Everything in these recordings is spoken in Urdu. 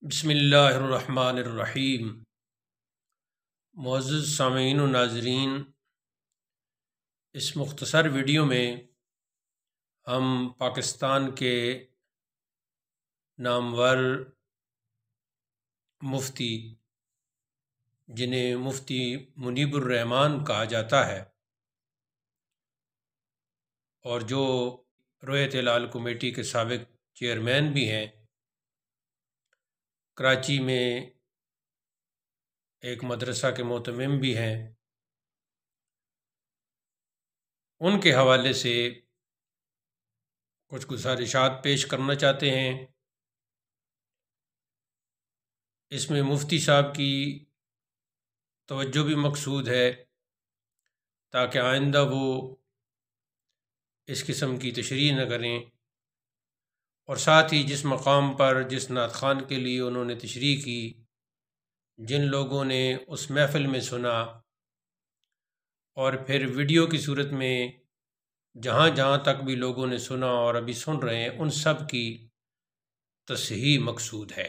بسم اللہ الرحمن الرحیم۔ معزز سامعین و ناظرین، اس مختصر ویڈیو میں ہم پاکستان کے نامور مفتی جنہیں مفتی منیب الرحمان کہا جاتا ہے اور جو رویت ہلال کمیٹی کے سابق چیئرمین بھی ہیں، کراچی میں ایک مدرسہ کے مہتمم بھی ہیں، ان کے حوالے سے کچھ گزارشات پیش کرنا چاہتے ہیں۔ اس میں مفتی صاحب کی توجہ بھی مقصود ہے تاکہ آئندہ وہ اس قسم کی تشریح نہ کریں، اور ساتھ ہی جس مقام پر جس نعت خوان کے لیے انہوں نے تشریح کی، جن لوگوں نے اس محفل میں سنا اور پھر ویڈیو کی صورت میں جہاں جہاں تک بھی لوگوں نے سنا اور ابھی سن رہے ہیں، ان سب کی تصحیح مقصود ہے۔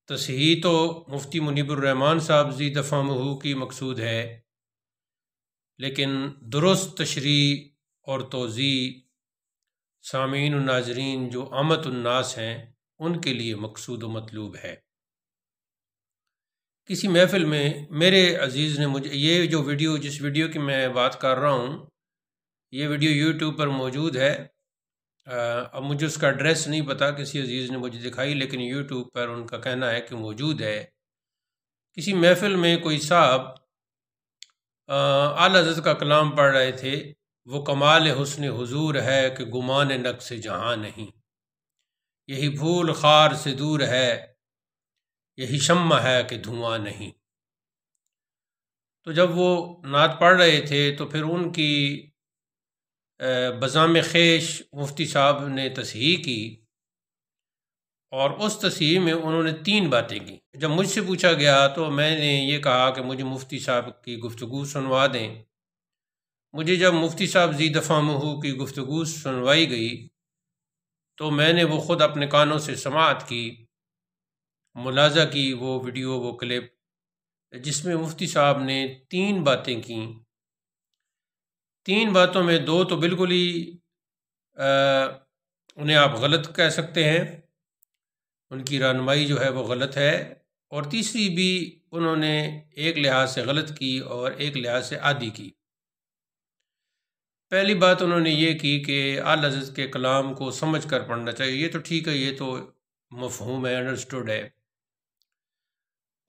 تصحیح تو مفتی منیب الرحمان صاحب زی دفعہ کی مقصود ہے، لیکن درست تشریح اور توضیح سامعین و ناظرین جو عامت الناس ہیں ان کے لیے مقصود و مطلوب ہے۔ کسی محفل میں میرے عزیز نے مجھے یہ جو ویڈیو جس ویڈیو کی میں بات کر رہا ہوں، یہ ویڈیو یوٹیوب پر موجود ہے۔ اب مجھے اس کا ایڈریس نہیں پتا، کسی عزیز نے مجھے دکھائی، لیکن یوٹیوب پر ان کا کہنا ہے کہ موجود ہے۔ کسی محفل میں کوئی صاحب اعلیٰ حضرت کا کلام پڑھ رہے تھے، وہ کمال حسن حضور ہے کہ گمان نقص جہاں نہیں، یہی پھول خار سے دور ہے، یہی شمع ہے کہ دھواں نہیں۔ تو جب وہ نعت پڑھ رہے تھے تو پھر ان کی بزام خیش مفتی صاحب نے تصحیح کی، اور اس تصحیح میں انہوں نے 3 باتیں کی۔ جب مجھ سے پوچھا گیا تو میں نے یہ کہا کہ مجھے مفتی صاحب کی گفتگو سنوا دیں۔ مجھے جب مفتی صاحب زی دفعہ کی گفتگو سنوائی گئی تو میں نے وہ خود اپنے کانوں سے سماعت کی، ملاحظہ کی وہ ویڈیو، وہ کلپ، جس میں مفتی صاحب نے 3 باتیں کیں۔ 3 باتوں میں 2 تو بالکل ہی انہیں آپ غلط کہہ سکتے ہیں، ان کی رہنمائی جو ہے وہ غلط ہے، اور تیسری بھی انہوں نے ایک لحاظ سے غلط کی اور ایک لحاظ سے عادی کی۔ پہلی بات انہوں نے یہ کی کہ اعلیٰ حضرت کے کلام کو سمجھ کر پڑھنا چاہیے۔ یہ تو ٹھیک ہے، یہ تو مفہوم ہے، انڈرسٹوڈ ہے۔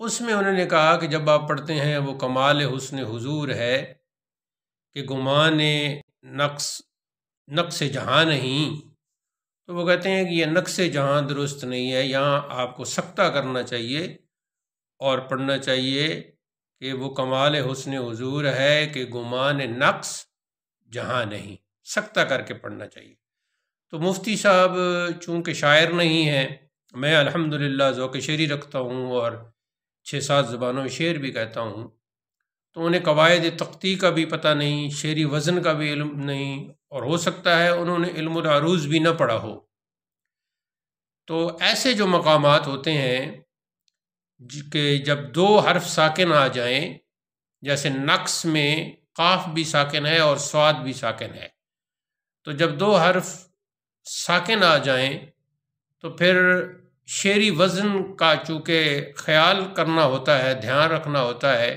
اس میں انہوں نے کہا کہ جب آپ پڑھتے ہیں وہ کمال حسن حضور ہے کہ گمان نقص جہاں نہیں، تو وہ کہتے ہیں کہ یہ نقص جہاں درست نہیں ہے، یہاں آپ کو سکتہ کرنا چاہیے اور پڑھنا چاہیے کہ وہ کمال حسن حضور ہے کہ گمان نقص جہاں نہیں، سکتہ کر کے پڑھنا چاہیے۔ تو مفتی صاحب چونکہ شاعر نہیں ہیں، میں الحمدللہ ذوق شعری رکھتا ہوں اور 6-7 زبانوں میں شعر بھی کہتا ہوں، تو انہیں قواعد تختی کا بھی پتہ نہیں، شعری وزن کا بھی علم نہیں، اور ہو سکتا ہے انہوں نے علم العروض بھی نہ پڑھا ہو۔ تو ایسے جو مقامات ہوتے ہیں کہ جب 2 حرف ساکن آ جائیں، جیسے نقص میں قاف بھی ساکن ہے اور صاد بھی ساکن ہے، تو جب 2 حرف ساکن آ جائیں تو پھر شعری وزن کا چونکہ خیال کرنا ہوتا ہے، دھیان رکھنا ہوتا ہے،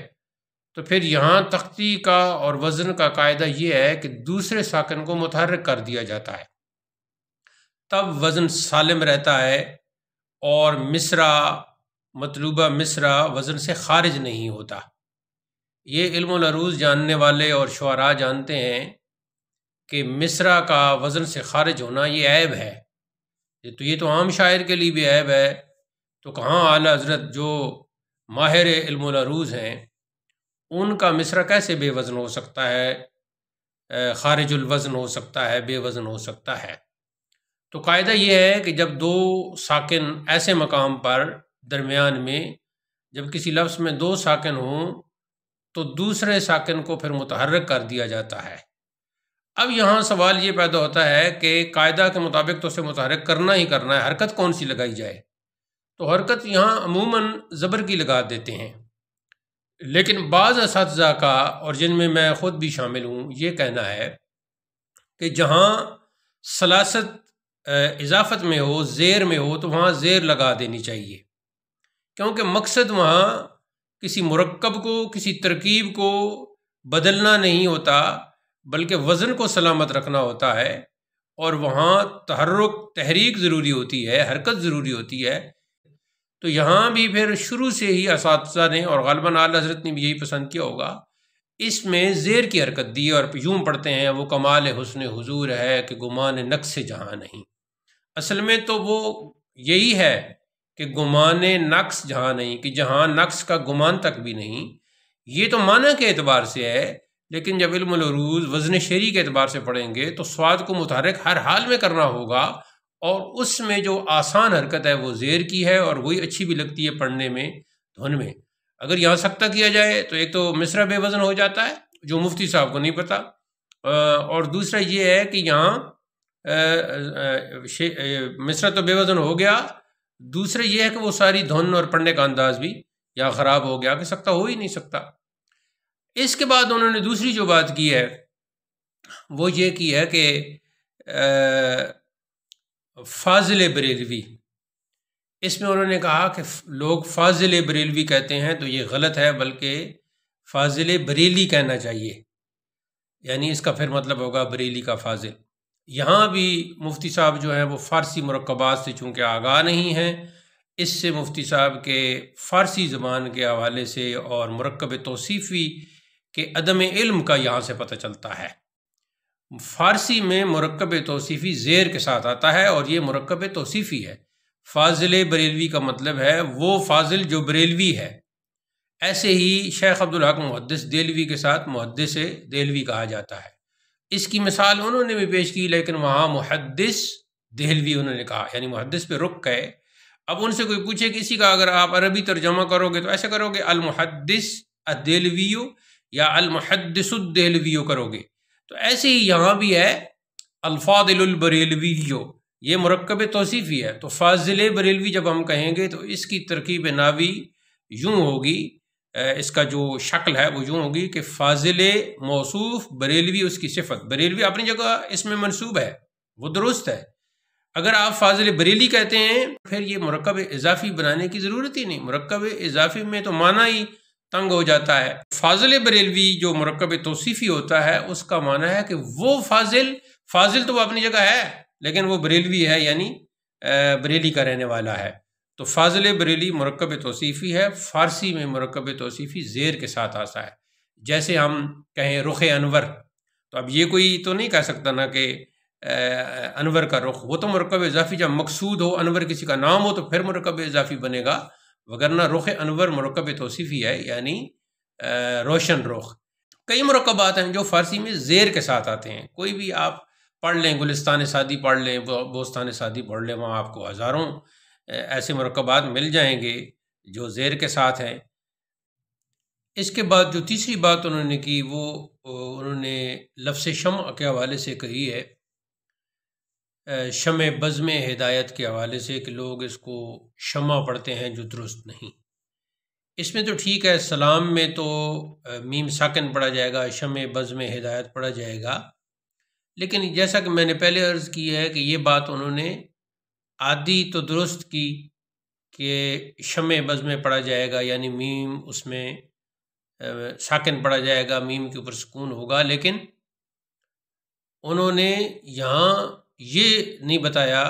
تو پھر یہاں تختی کا اور وزن کا قاعدہ یہ ہے کہ دوسرے ساکن کو متحرک کر دیا جاتا ہے، تب وزن سالم رہتا ہے اور مطلوبہ مصرع وزن سے خارج نہیں ہوتا۔ یہ علم العروض جاننے والے اور شعراء جانتے ہیں کہ مصرع کا وزن سے خارج ہونا یہ عیب ہے، یہ تو عام شاعر کے لیے بھی عیب ہے، تو کہاں اعلیٰ حضرت جو ماہر علم العروض ہیں ان کا مصرع کیسے بے وزن ہو سکتا ہے، خارج الوزن ہو سکتا ہے، بے وزن ہو سکتا ہے۔ تو قاعدہ یہ ہے کہ جب 2 ساکن ایسے مقام پر درمیان میں جب کسی لفظ میں 2 ساکن ہوں تو دوسرے ساکن کو پھر متحرک کر دیا جاتا ہے۔ اب یہاں سوال یہ پیدا ہوتا ہے کہ قاعدہ کے مطابق تو اسے متحرک کرنا ہی کرنا ہے، حرکت کون سی لگائی جائے؟ تو حرکت یہاں عموماً زبر کی لگا دیتے ہیں، لیکن بعض اساتذہ کا، اور جن میں میں خود بھی شامل ہوں، یہ کہنا ہے کہ جہاں سلاست اضافت میں ہو، زیر میں ہو، تو وہاں زیر لگا دینی چاہیے، کیونکہ مقصد وہاں کسی مرکب کو، کسی ترکیب کو بدلنا نہیں ہوتا، بلکہ وزن کو سلامت رکھنا ہوتا ہے، اور وہاں تحریک ضروری ہوتی ہے، حرکت ضروری ہوتی ہے۔ تو یہاں بھی پھر شروع سے ہی اساتذہ نے، اور غالباً اعلیٰ حضرت نے بھی یہی پسند کیا ہوگا، اس میں زیر کی حرکت دی، اور یوں پڑھتے ہیں وہ کمال حسن حضور ہے کہ گمان نقص جہاں نہیں۔ اصل میں تو وہ یہی ہے کہ گمان نقص جہاں نہیں، کہ جہاں نقص کا گمان تک بھی نہیں۔ یہ تو معنی کے اعتبار سے ہے، لیکن جب علم العروض وزن شعری کے اعتبار سے پڑھیں گے تو سواد کو متحرک ہر حال میں کرنا ہوگا، اور اس میں جو آسان حرکت ہے وہ زیر کی ہے، اور وہی اچھی بھی لگتی ہے پڑھنے میں، دھن میں۔ اگر یہاں سکتہ کیا جائے تو ایک تو مصرع بے وزن ہو جاتا ہے، جو مفتی صاحب کو نہیں پتہ، اور دوسرا یہ ہے کہ یہاں مصرع تو بے وزن ہو گیا، دوسرا یہ ہے کہ وہ ساری دھن اور پڑھنے کا انداز بھی یہاں خراب ہو گیا، کہ سکتہ ہو ہی نہیں سکتا۔ اس کے بعد انہوں نے دوسری جو بات کی ہے وہ یہ کی ہے کہ فاضل بریلوی، اس میں انہوں نے کہا کہ لوگ فاضل بریلوی کہتے ہیں، تو یہ غلط ہے، بلکہ فاضل بریلی کہنا چاہیے، یعنی اس کا پھر مطلب ہوگا بریلی کا فاضل۔ یہاں بھی مفتی صاحب جو ہیں وہ فارسی مرکبات سے چونکہ آگاہ نہیں ہیں، اس سے مفتی صاحب کے فارسی زبان کے حوالے سے اور مرکب توصیفی کے عدم علم کا یہاں سے پتہ چلتا ہے۔ فارسی میں مرکب توصیفی زیر کے ساتھ آتا ہے، اور یہ مرکب توصیفی ہے۔ فاضل بریلوی کا مطلب ہے وہ فاضل جو بریلوی ہے۔ ایسے ہی شیخ عبدالحق محدث دہلوی کے ساتھ محدث دہلوی کہا جاتا ہے۔ اس کی مثال انہوں نے بھی پیش کی، لیکن وہاں محدث دہلوی انہوں نے کہا، یعنی محدث پہ رک گئے۔ اب ان سے کوئی پوچھے کسی کا، اگر آپ عربی ترجمہ کرو گے تو ایسے کرو گے المحدث الدہلوی یا المحدث الدہلوی کرو گے، تو ایسے ہی یہاں بھی ہے الفاضل البریلوی، یہ مرکب توصیفی ہے۔ تو فاضل بریلوی جب ہم کہیں گے تو اس کی ترکیب ناوی یوں ہوگی، اس کا جو شکل ہے وہ یوں ہوگی کہ فاضل موصوف، بریلوی اس کی صفت۔ بریلوی اپنی جگہ اس میں منصوب ہے، وہ درست ہے۔ اگر آپ فاضل بریلی کہتے ہیں پھر یہ مرکب اضافی بنانے کی ضرورت ہی نہیں، مرکب اضافی میں تو معنی ہی تنگ ہو جاتا ہے۔ فاضل بریلوی جو مرکب توصیفی ہوتا ہے اس کا معنی ہے کہ وہ فاضل تو وہ اپنی جگہ ہے، لیکن وہ بریلوی ہے، یعنی بریلی کا رہنے والا ہے۔ تو فاضل بریلی مرکب توصیفی ہے۔ فارسی میں مرکب توصیفی زیر کے ساتھ آتا ہے، جیسے ہم کہیں رخ انور، تو اب یہ کوئی تو نہیں کہہ سکتا نا کہ انور کا رخ، وہ تو مرکب اضافی جب مقصود ہو، انور کسی کا نام ہو تو پھر مرکب اضافی بنے گا، وگرنہ رخ انور مرکب توصیفی ہے، یعنی روشن رخ۔ کئی مرکبات ہیں جو فارسی میں زیر کے ساتھ آتے ہیں، کوئی بھی آپ پڑھ لیں، گلستان سعدی پڑھ لیں، بوستان سعدی پڑھ لیں، وہاں آپ کو ہزاروں ایسے مرکبات مل جائیں گے جو زیر کے ساتھ ہیں۔ اس کے بعد جو تیسری بات انہوں نے کی وہ انہوں نے لفظ شمع کے حوالے سے کہی ہے، شمع بزم ہدایت کے حوالے سے، کہ لوگ اس کو شمع پڑھتے ہیں جو درست نہیں۔ اس میں تو ٹھیک ہے، سلام میں تو میم ساکن پڑھا جائے گا، شمع بزم ہدایت پڑھا جائے گا، لیکن جیسا کہ میں نے پہلے عرض کی ہے کہ یہ بات انہوں نے عادی تو درست کی کہ شمع بزم پڑھا جائے گا، یعنی میم اس میں ساکن پڑھا جائے گا، میم کے اوپر سکون ہوگا، لیکن انہوں نے یہاں یہ نہیں بتایا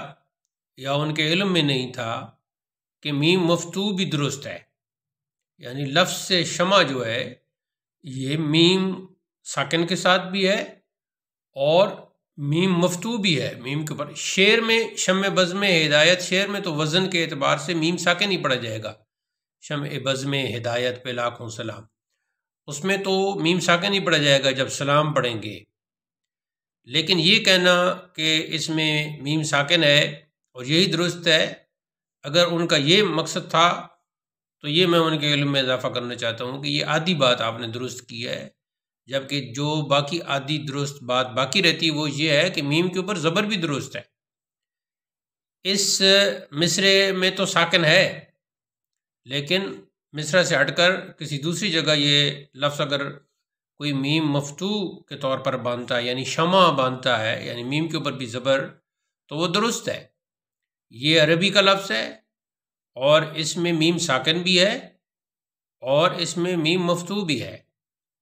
یا ان کے علم میں نہیں تھا کہ میم مفتوح بھی درست ہے، یعنی لفظ شمع جو ہے یہ میم ساکن کے ساتھ بھی ہے اور میم مفتوح بھی ہے، میم کے اوپر۔ شعر میں شمع بزم ہدایت، شعر میں تو وزن کے اعتبار سے میم ساکن ہی پڑھا جائے گا، شمع بزم ہدایت پہ لاکھوں سلام، اس میں تو میم ساکن ہی پڑھا جائے گا جب سلام پڑھیں گے۔ لیکن یہ کہنا کہ اس میں میم ساکن ہے اور یہی درست ہے، اگر ان کا یہ مقصد تھا تو یہ میں ان کے علم میں اضافہ کرنا چاہتا ہوں کہ یہ آدھی بات آپ نے درست کی ہے، جبکہ جو باقی آدھی درست بات باقی رہتی وہ یہ ہے کہ میم کے اوپر زبر بھی درست ہے۔ اس مصرے میں تو ساکن ہے، لیکن مصرع سے ہٹ کر کسی دوسری جگہ یہ لفظ اگر کوئی میم مفتو کے طور پر باندھتا ہے، یعنی شمع باندھتا ہے، یعنی میم کے اوپر بھی زبر، تو وہ درست ہے۔ یہ عربی کا لفظ ہے اور اس میں میم ساکن بھی ہے اور اس میں میم مفتو بھی ہے،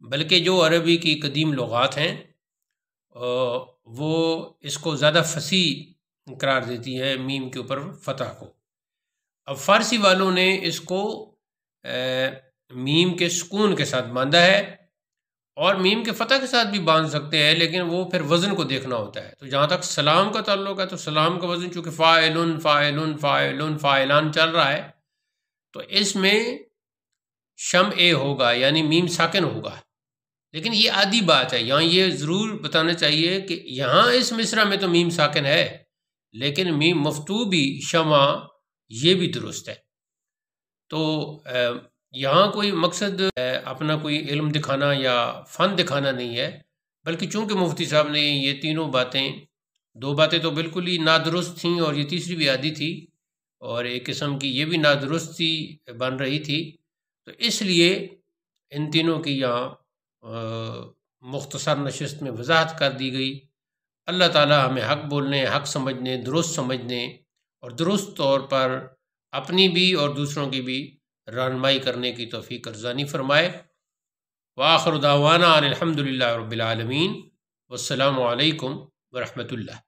بلکہ جو عربی کی قدیم لغات ہیں وہ اس کو زیادہ فصیح قرار دیتی ہے میم کے اوپر فتح کو۔ اب فارسی والوں نے اس کو میم کے سکون کے ساتھ باندھا ہے، اور میم کے فتح کے ساتھ بھی باندھ سکتے ہیں، لیکن وہ پھر وزن کو دیکھنا ہوتا ہے۔ تو جہاں تک سلام کا تعلق ہے تو سلام کا وزن چونکہ فاعلن فاعلن فاعلن فاعلان چل رہا ہے، تو اس میں شمع ہوگا، یعنی میم ساکن ہوگا۔ لیکن یہ عادی بات ہے، یہاں یہ ضرور بتانا چاہیے کہ یہاں اس مصرع میں تو میم ساکن ہے، لیکن میم مفتو بھی شمع یہ بھی درست ہے۔ تو یہاں کوئی مقصد اپنا کوئی علم دکھانا یا فن دکھانا نہیں ہے، بلکہ چونکہ مفتی صاحب نے یہ تینوں باتیں، دو باتیں تو بالکل ہی نادرست تھیں اور یہ تیسری بھی عادی تھی، اور ایک قسم کی یہ بھی نادرست سی بن رہی تھی، تو اس لیے ان تینوں کی یہاں مختصر نشست میں وضاحت کر دی گئی۔ اللہ تعالی ہمیں حق بولنے، حق سمجھنے، درست سمجھنے اور درست طور پر اپنی بھی اور دوسروں کی بھی رہنمائی کرنے کی توفیق ارزانی فرمائے۔ وآخر دعوانا ان الحمد للہ رب العالمین، والسلام علیکم ورحمۃ اللہ۔